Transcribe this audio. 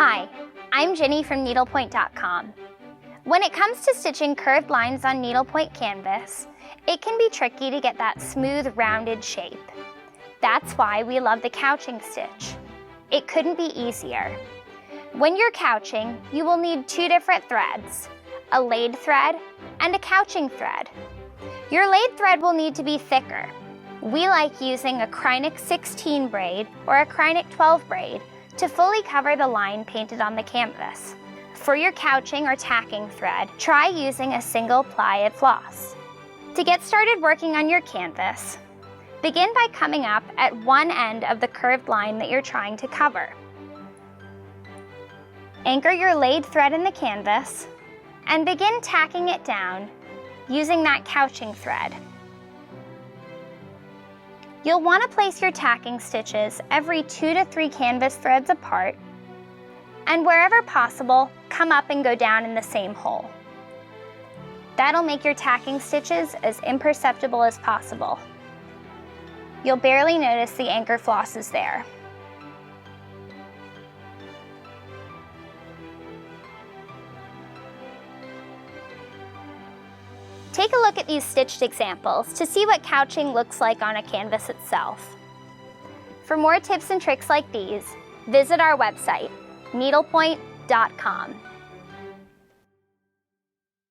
Hi, I'm Jenny from Needlepoint.com. When it comes to stitching curved lines on needlepoint canvas, it can be tricky to get that smooth, rounded shape. That's why we love the couching stitch. It couldn't be easier. When you're couching, you will need two different threads, a laid thread and a couching thread. Your laid thread will need to be thicker. We like using a Krynic 16 braid or a Krynic 12 braid to fully cover the line painted on the canvas. For your couching or tacking thread, try using a single ply of floss. To get started working on your canvas, begin by coming up at one end of the curved line that you're trying to cover. Anchor your laid thread in the canvas and begin tacking it down using that couching thread. You'll want to place your tacking stitches every 2 to 3 canvas threads apart, and wherever possible, come up and go down in the same hole. That'll make your tacking stitches as imperceptible as possible. You'll barely notice the anchor flosses there. Take a look at these stitched examples to see what couching looks like on a canvas itself. For more tips and tricks like these, visit our website, Needlepoint.com.